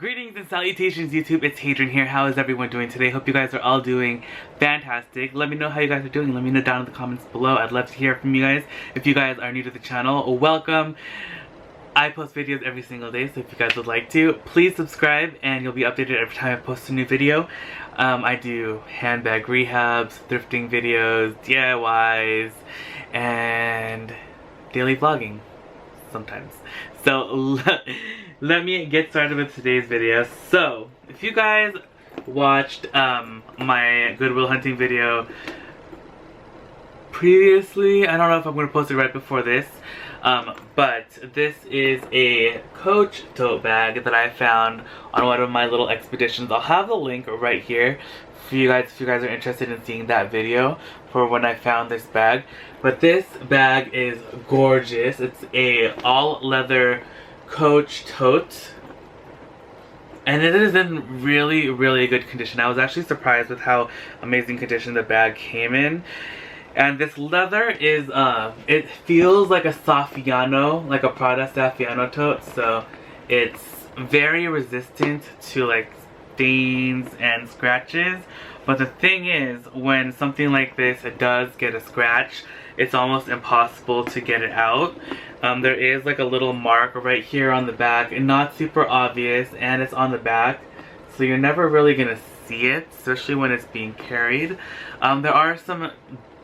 Greetings and salutations YouTube, it's Hadrian here. How is everyone doing today? Hope you guys are all doing fantastic. Let me know how you guys are doing. Let me know down in the comments below. I'd love to hear from you guys. If you guys are new to the channel, welcome. I post videos every single day, so if you guys would like to, please subscribe and you'll be updated every time I post a new video. I do handbag rehabs, thrifting videos, DIYs, and daily vlogging sometimes. So let me get started with today's video. So if you guys watched my Goodwill hunting video previously, I don't know if I'm going to post it right before this, but this is a Coach tote bag that I found on one of my little expeditions. I'll have the link right here for you guys if you guys are interested in seeing that video for when I found this bag. But this bag is gorgeous. It's a all leather Coach tote, and it is in really good condition. I was actually surprised with how amazing condition the bag came in. And this leather is it feels like a Saffiano, like a Prada Saffiano tote, so it's very resistant to like stains and scratches. But the thing is, when something like this does get a scratch, it's almost impossible to get it out. There is like a little mark right here on the back, and not super obvious, and it's on the back, so you're never really gonna see it, especially when it's being carried. There are some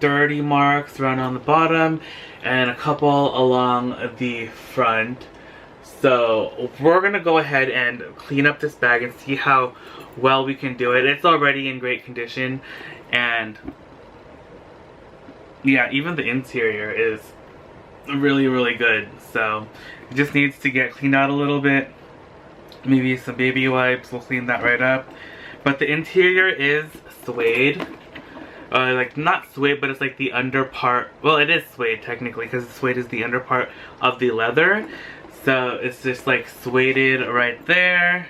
dirty marks around on the bottom and a couple along the front. So we're gonna go ahead and clean up this bag and see how well we can do it. It's already in great condition, and yeah, even the interior is really good. So it just needs to get cleaned out a little bit. Maybe some baby wipes will clean that right up. But the interior is suede. Like not suede, but it's like the under part. Well, it is suede technically, because the suede is the under part of the leather. So it's just like sueded right there.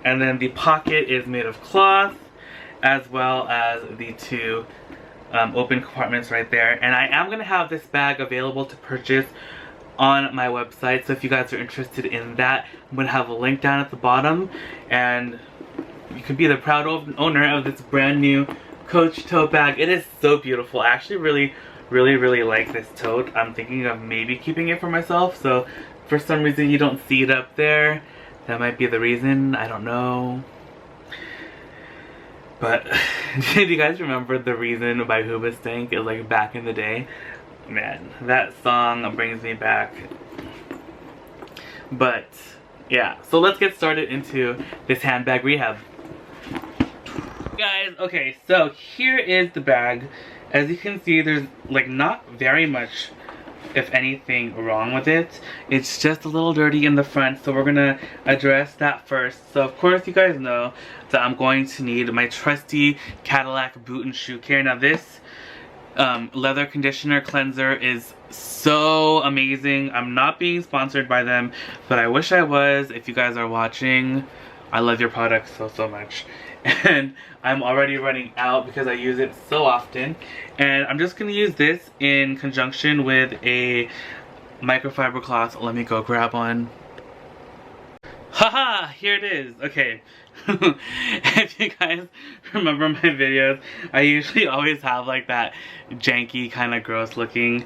And then the pocket is made of cloth, as well as the two open compartments right there. And I am going to have this bag available to purchase on my website, so if you guys are interested in that, I'm going to have a link down at the bottom, and you can be the proud owner of this brand new Coach tote bag. It is so beautiful. I actually really like this tote. I'm thinking of maybe keeping it for myself, so for some reason you don't see it up there. That might be the reason, I don't know. But do you guys remember The Reason by Hoobastank? It was like back in the day. Man, that song brings me back. But yeah, so let's get started into this handbag rehab. Guys, okay, so here is the bag. As you can see, there's like not very much, if anything, wrong with it. It's just a little dirty in the front, so we're gonna address that first. So of course you guys know that I'm going to need my trusty Cadillac boot and shoe care. Now this leather conditioner cleanser is so amazing. I'm not being sponsored by them, but I wish I was. If you guys are watching, I love your product so much. And I'm already running out because I use it so often. And I'm just going to use this in conjunction with a microfiber cloth. Let me go grab one. Haha! Here it is! Okay. If you guys remember my videos, I usually always have like that janky kind of gross looking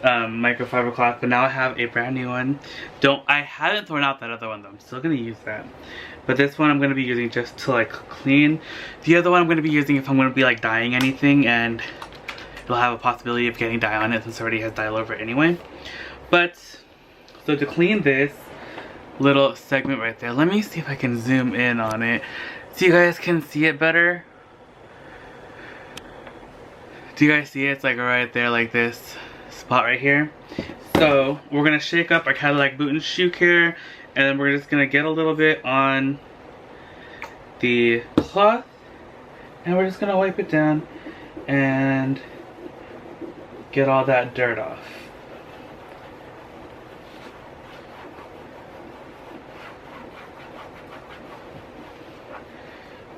microfiber cloth, but now I have a brand new one. I haven't thrown out that other one though. I'm still gonna use that, but this one I'm gonna be using just to like clean. The other one I'm gonna be using if I'm gonna be like dyeing anything, and it'll have a possibility of getting dye on it since it already has dye all over it anyway. But so to clean this little segment right there, let me see if I can zoom in on it so you guys can see it better. Do you guys see it? It's like right there, like this spot right here. So we're gonna shake up our Cadillac boot and shoe care, and then we're just gonna get a little bit on the cloth, and we're just gonna wipe it down and get all that dirt off.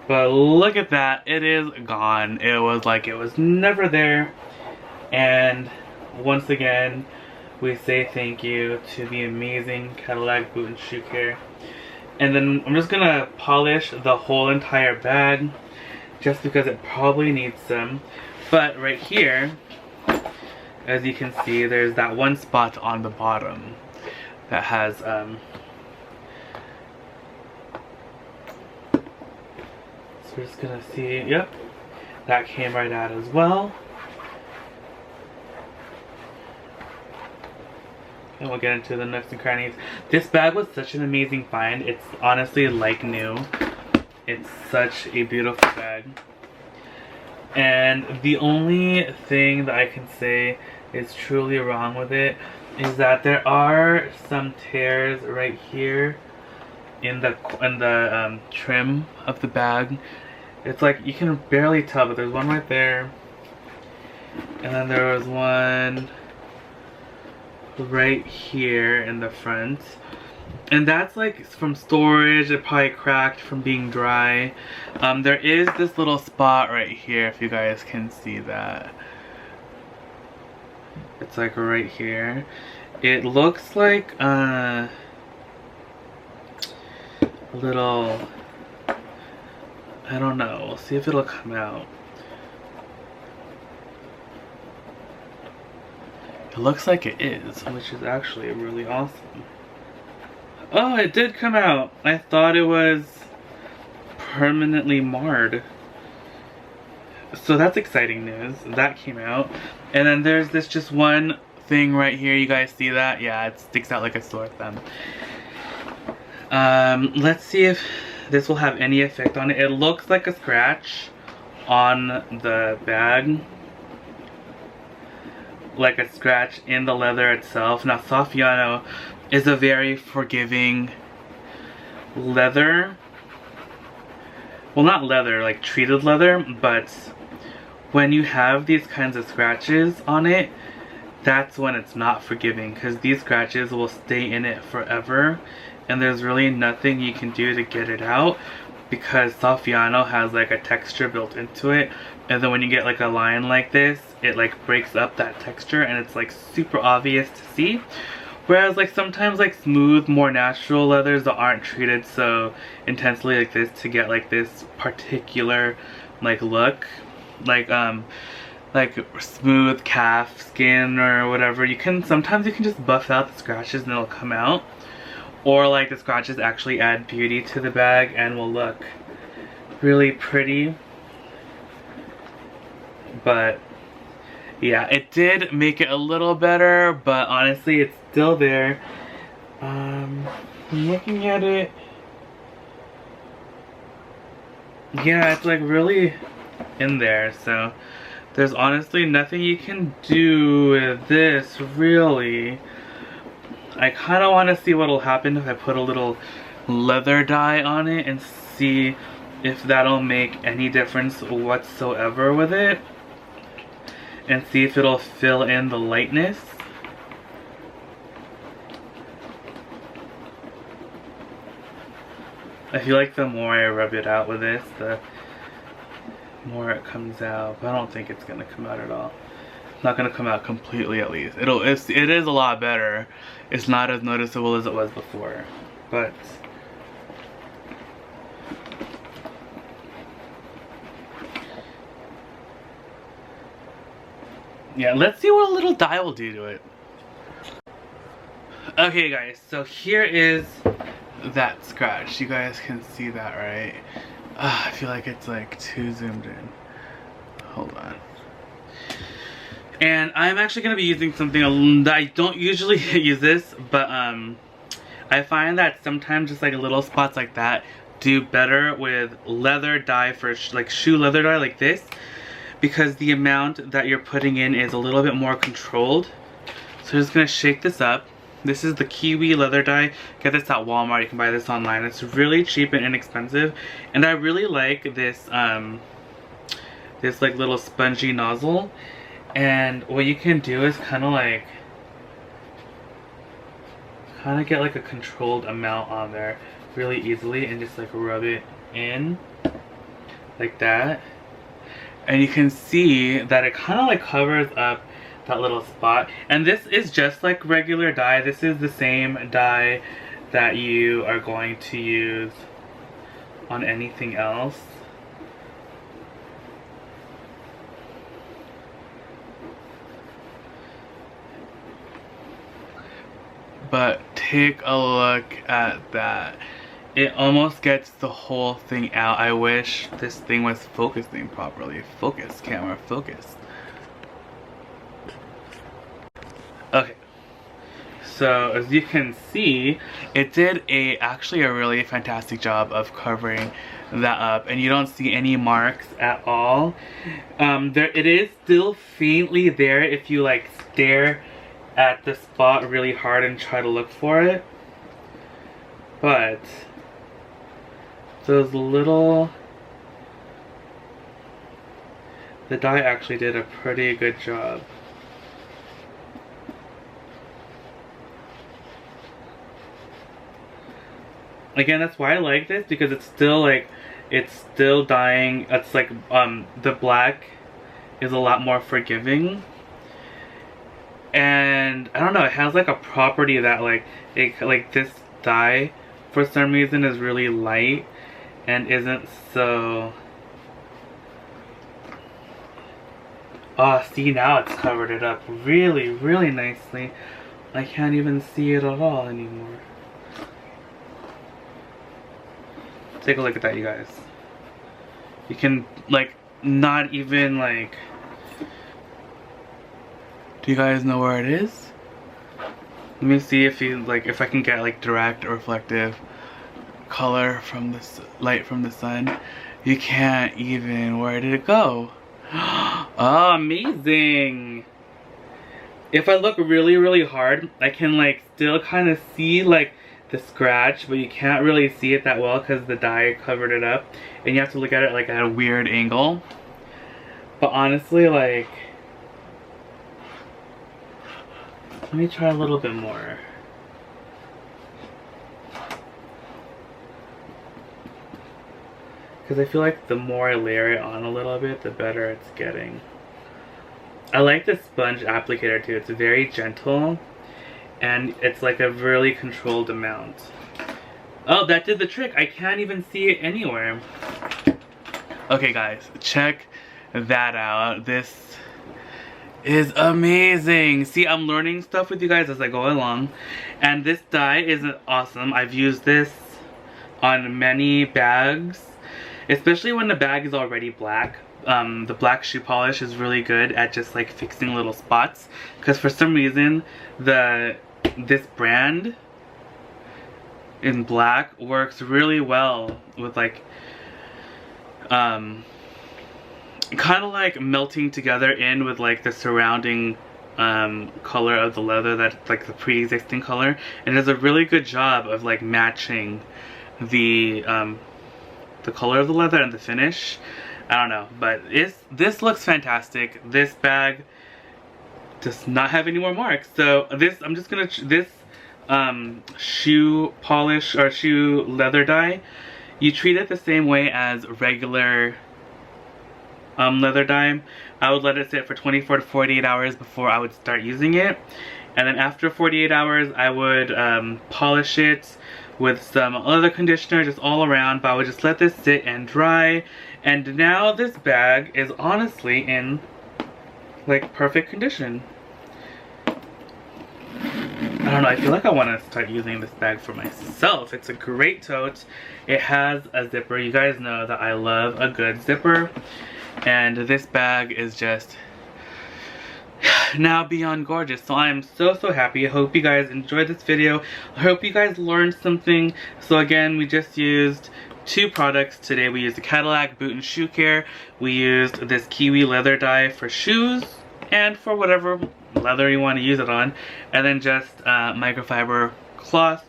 But look at that, it is gone. It was like it was never there. And once again, we say thank you to the amazing Cadillac boot and shoe care. And then I'm just gonna polish the whole entire bag just because it probably needs some. But right here, as you can see, there's that one spot on the bottom that has so we're just gonna see, yep, that came right out as well. And we'll get into the nooks and crannies. This bag was such an amazing find. It's honestly like new. It's such a beautiful bag. And the only thing that I can say is truly wrong with it is that there are some tears right here in the trim of the bag. It's like you can barely tell, but there's one right there, and then there was one right here in the front, and that's like from storage. It probably cracked from being dry. There is this little spot right here, if you guys can see that. It's like right here. It looks like a little, I don't know, we'll see if it'll come out. It looks like it is, which is actually really awesome. Oh, it did come out. I thought it was permanently marred. So that's exciting news. That came out. And then there's this just one thing right here. You guys see that? Yeah, it sticks out like a sore thumb. Let's see if this will have any effect on it. It looks like a scratch on the bag. Like a scratch in the leather itself. Now, Saffiano is a very forgiving leather. Well, not leather, like treated leather, but when you have these kinds of scratches on it, that's when it's not forgiving, because these scratches will stay in it forever, and there's really nothing you can do to get it out, because Saffiano has like a texture built into it, and then when you get like a line like this, it like breaks up that texture, and it's like super obvious to see. Whereas like sometimes like smooth, more natural leathers that aren't treated so intensely like this to get like this particular like look, like smooth calf skin or whatever, you can sometimes just buff out the scratches and it'll come out. Or like the scratches actually add beauty to the bag and will look really pretty. But yeah, it did make it a little better, but honestly it's still there. Looking at it, yeah, it's like really in there, so there's honestly nothing you can do with this, really. I kind of want to see what'll happen if I put a little leather dye on it and see if that'll make any difference whatsoever with it, and see if it'll fill in the lightness. I feel like the more I rub it out with this, the more it comes out, but I don't think it's gonna come out at all. It's not gonna come out completely, at least. It is a lot better. It's not as noticeable as it was before, but yeah, let's see what a little dye will do to it. Okay guys, so here is that scratch. You guys can see that, right? I feel like it's like too zoomed in. Hold on. And I'm actually going to be using something that I don't usually use this, but I find that sometimes just like little spots like that do better with leather dye, for like shoe leather dye like this, because the amount that you're putting in is a little bit more controlled. So I'm just going to shake this up. This is the Kiwi leather dye. Get this at Walmart. You can buy this online. It's really cheap and inexpensive, and I really like this this like little spongy nozzle. And what you can do is kind of get like a controlled amount on there really easily, and just like rub it in like that, and you can see that it kind of like covers up that little spot. And this is just like regular dye. This is the same dye that you are going to use on anything else. But take a look at that. It almost gets the whole thing out. I wish this thing was focusing properly. Focus, camera, focus. Okay. So as you can see, it did actually a really fantastic job of covering that up, and you don't see any marks at all. It is still faintly there if you like stare at the spot really hard and try to look for it, but those little, the dye actually did a pretty good job. Again, that's why I like this, because it's still like, it's still dyeing. It's like the black is a lot more forgiving. And I don't know, it has like a property that like this dye for some reason is really light and isn't so. Oh, see, now it's covered it up really, really nicely. I can't even see it at all anymore. Take a look at that, you guys. You can like not even like. Do you guys know where it is? Let me see if if I can get like direct or reflective color from this light from the sun. You can't even. Where did it go? Oh, amazing! If I look really, really hard, I can like still kind of see like the scratch, but you can't really see it that well because the dye covered it up, and you have to look at it like at a weird angle. But honestly, like, let me try a little bit more. Because I feel like the more I layer it on a little bit, the better it's getting. I like the sponge applicator too. It's very gentle, and it's like a really controlled amount. Oh, that did the trick. I can't even see it anywhere. Okay guys, check that out. This is amazing. See, I'm learning stuff with you guys as I go along, and this dye is awesome. I've used this on many bags, especially when the bag is already black. The black shoe polish is really good at just like fixing little spots, because for some reason this brand in black works really well with like kind of like melting together in with like the surrounding color of the leather, that like the pre-existing color, and it does a really good job of like matching the color of the leather and the finish. I don't know, but this looks fantastic. This bag does not have any more marks, so I'm just gonna this shoe polish or shoe leather dye, you treat it the same way as regular leather dye. I would let it sit for 24 to 48 hours before I would start using it, and then after 48 hours I would polish it with some leather conditioner just all around, but I would just let this sit and dry. And now this bag is honestly in like perfect condition. I don't know, I feel like I want to start using this bag for myself. It's a great tote. It has a zipper. You guys know that I love a good zipper, and this bag is just now beyond gorgeous. So I am so happy. I hope you guys enjoyed this video. I hope you guys learned something. So again, we just used 2 products today. We used the Cadillac boot and shoe care. We used this kiwi leather dye for shoes and for whatever leather you want to use it on, and then just microfiber cloth.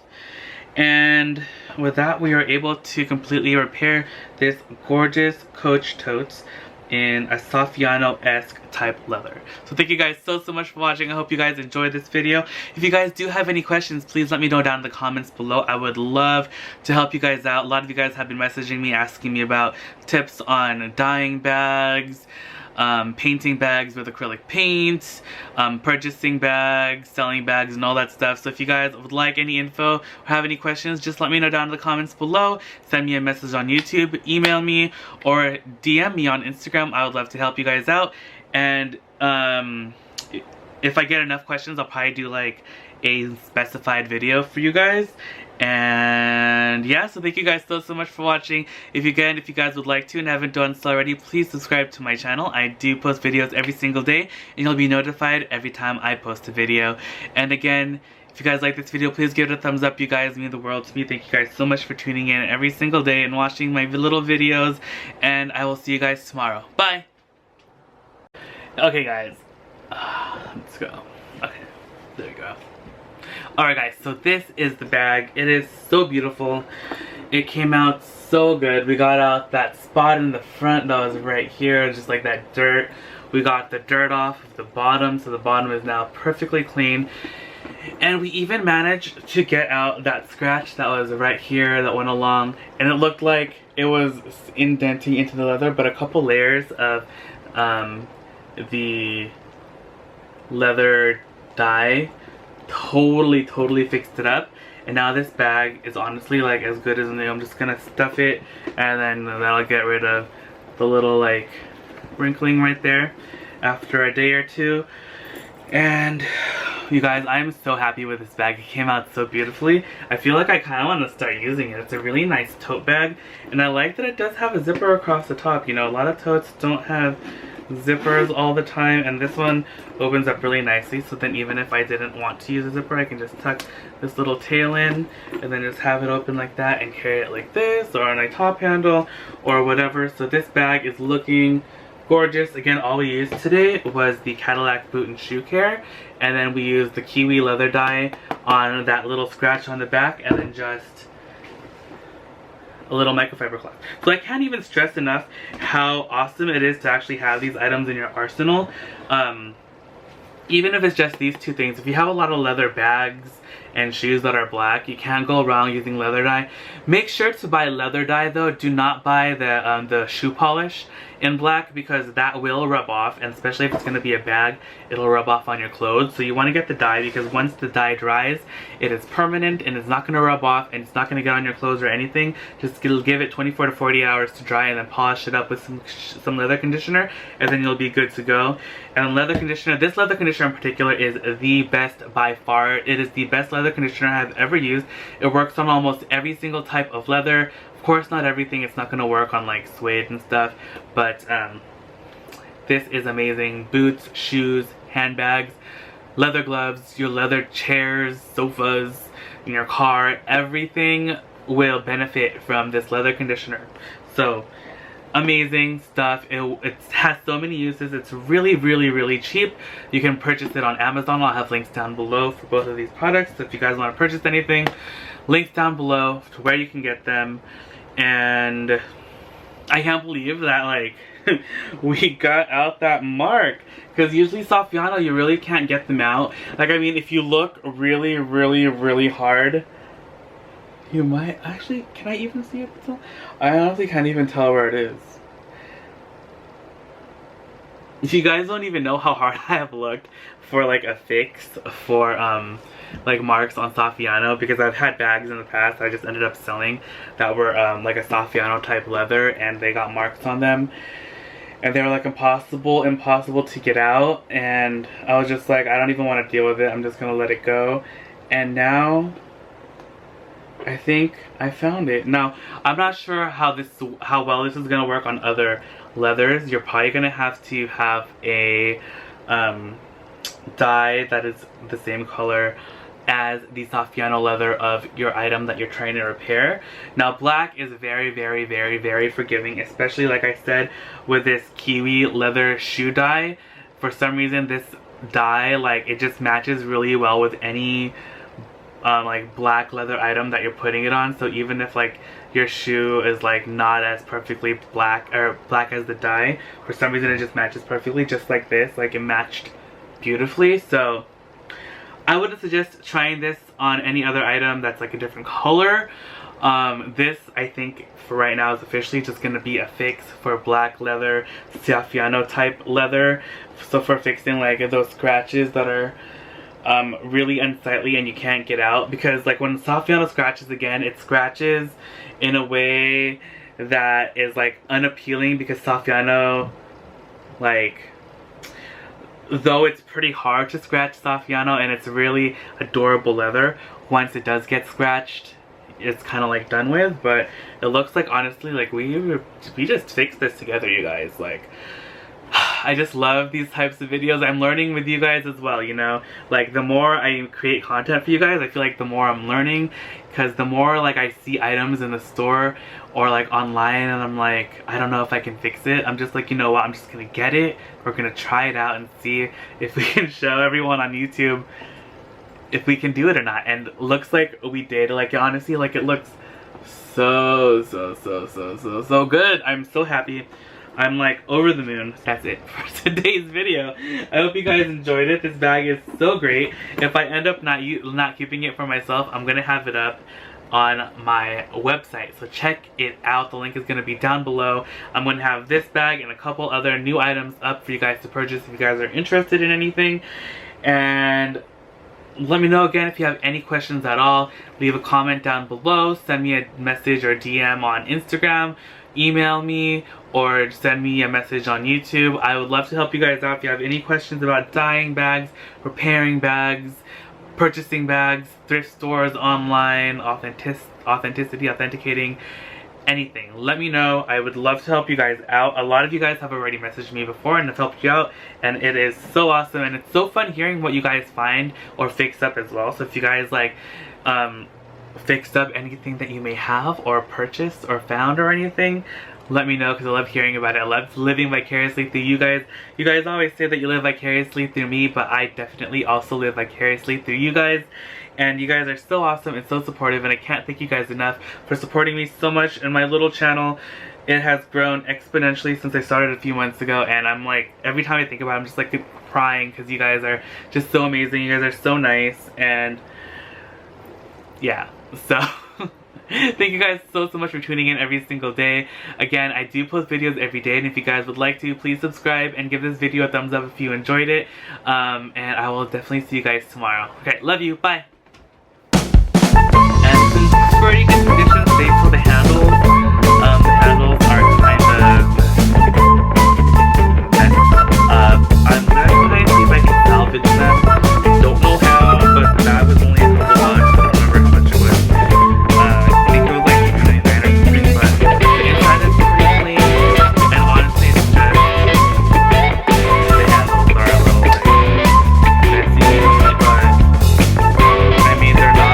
And with that, we are able to completely repair this gorgeous Coach totes in a Saffiano-esque type leather. So thank you guys so much for watching. I hope you guys enjoyed this video. If you guys do have any questions, please let me know down in the comments below. I would love to help you guys out. A lot of you guys have been messaging me, asking me about tips on dyeing bags, painting bags with acrylic paint, purchasing bags, selling bags, and all that stuff. So if you guys would like any info or have any questions, just let me know down in the comments below. Send me a message on YouTube, email me, or DM me on Instagram. I would love to help you guys out. And if I get enough questions, I'll probably do like a specified video for you guys. And yeah, so thank you guys so much for watching. If you guys would like to and haven't done so already, please subscribe to my channel. I do post videos every single day, and you'll be notified every time I post a video. And again, if you guys like this video, please give it a thumbs up. You guys mean the world to me. Thank you guys so much for tuning in every single day and watching my little videos. And I will see you guys tomorrow. Bye! Okay guys, let's go. Okay, there we go. Alright guys, so this is the bag. It is so beautiful. It came out so good. We got out that spot in the front that was right here, just like that dirt. We got the dirt off of the bottom, so the bottom is now perfectly clean. And we even managed to get out that scratch that was right here that went along, and it looked like it was indenting into the leather, but a couple layers of the leather dye totally fixed it up. And now this bag is honestly like as good as new. I'm just gonna stuff it, and then that'll get rid of the little like wrinkling right there after a day or two. And you guys, I'm so happy with this bag. It came out so beautifully. I feel like I kind of want to start using it. It's a really nice tote bag, and I like that it does have a zipper across the top. You know, a lot of totes don't have zippers all the time, and this one opens up really nicely, so then even if I didn't want to use a zipper, I can just tuck this little tail in and then just have it open like that and carry it like this, or on a top handle or whatever. So this bag is looking gorgeous. Again, all we used today was the Cadillac boot and shoe care, and then we used the kiwi leather dye on that little scratch on the back, and then just a little microfiber cloth. So I can't even stress enough how awesome it is to actually have these items in your arsenal. Even if it's just these two things, if you have a lot of leather bags and shoes that are black, you can't go around using leather dye. Make sure to buy leather dye though. Do not buy the shoe polish in black, because that will rub off, and especially if it's going to be a bag, it'll rub off on your clothes. So you want to get the dye, because once the dye dries, it is permanent and it's not going to rub off, and it's not going to get on your clothes or anything. Just give it 24 to 40 hours to dry, and then polish it up with some leather conditioner, and then you'll be good to go. And leather conditioner, this leather conditioner in particular is the best by far. It is the best leather conditioner I've ever used. It works on almost every single type of leather. Of course, not everything. It's not going to work on like suede and stuff, but this is amazing. Boots, shoes, handbags, leather gloves, your leather chairs, sofas, in your car, everything will benefit from this leather conditioner. So amazing stuff. It has so many uses. It's really cheap. You can purchase it on Amazon. I'll have links down below for both of these products. So if you guys want to purchase anything, links down below to where you can get them. And I can't believe that like we got out that mark, because usually Saffiano you really can't get them out. Like, I mean, if you look really hard, you might actually, can I even see it? I honestly can't even tell where it is. If you guys don't even know how hard I have looked for like a fix for like marks on Saffiano, because I've had bags in the past I just ended up selling that were like a Saffiano type leather, and they got marks on them, and they were like impossible to get out, and I was just like, I don't even want to deal with it, I'm just gonna let it go. And now I think I found it. Now, I'm not sure how well this is gonna work on other leathers. You're probably gonna have to have a dye that is the same color as the Saffiano leather of your item that you're trying to repair. Now, black is very forgiving, especially like I said with this kiwi leather shoe dye. For some reason, this dye, like, it just matches really well with any like black leather item that you're putting it on. So even if like your shoe is like not as perfectly black or black as the dye, for some reason it just matches perfectly, just like this. Like, it matched beautifully. So I wouldn't suggest trying this on any other item that's like a different color. This, I think, for right now is officially just going to be a fix for black leather, Saffiano type leather. So for fixing like those scratches that are really unsightly and you can't get out. Because like when Saffiano scratches again, it scratches in a way that is like unappealing, because Saffiano, like, though it's pretty hard to scratch Saffiano and it's really adorable leather, once it does get scratched, it's kind of like done with. But it looks like, honestly, like we just fixed this together, you guys. Like, I just love these types of videos. I'm learning with you guys as well, you know. Like, the more I create content for you guys, I feel like the more I'm learning, because the more like I see items in the store or like online and I'm like, I don't know if I can fix it, I'm just like, you know what, I'm just gonna get it, we're gonna try it out and see if we can show everyone on YouTube if we can do it or not. And looks like we did. Like, honestly, like, it looks so good. I'm so happy. I'm like over the moon. That's it for today's video. I hope you guys enjoyed it. This bag is so great. If I end up not keeping it for myself, I'm gonna have it up on my website, so check it out. The link is gonna be down below. I'm gonna have this bag and a couple other new items up for you guys to purchase if you guys are interested in anything. And let me know again if you have any questions at all. Leave a comment down below, send me a message or DM on Instagram, email me, or send me a message on YouTube. I would love to help you guys out if you have any questions about dyeing bags, repairing bags, purchasing bags, thrift stores, online, authenticating, anything. Let me know. I would love to help you guys out. A lot of you guys have already messaged me before and have helped you out, and it is so awesome, and it's so fun hearing what you guys find or fix up as well. So if you guys like fixed up anything that you may have or purchased or found or anything, let me know, because I love hearing about it. I love living vicariously through you guys. You guys always say that you live vicariously through me, but I definitely also live vicariously through you guys. And you guys are so awesome and so supportive, and I can't thank you guys enough for supporting me so much in my little channel. It has grown exponentially since I started a few months ago, and I'm like, every time I think about it, I'm just like crying, because you guys are just so amazing. You guys are so nice, and yeah, so thank you guys so much for tuning in every single day. Again, I do post videos every day, and if you guys would like to, please subscribe and give this video a thumbs up if you enjoyed it. And I will definitely see you guys tomorrow. Okay, love you, bye!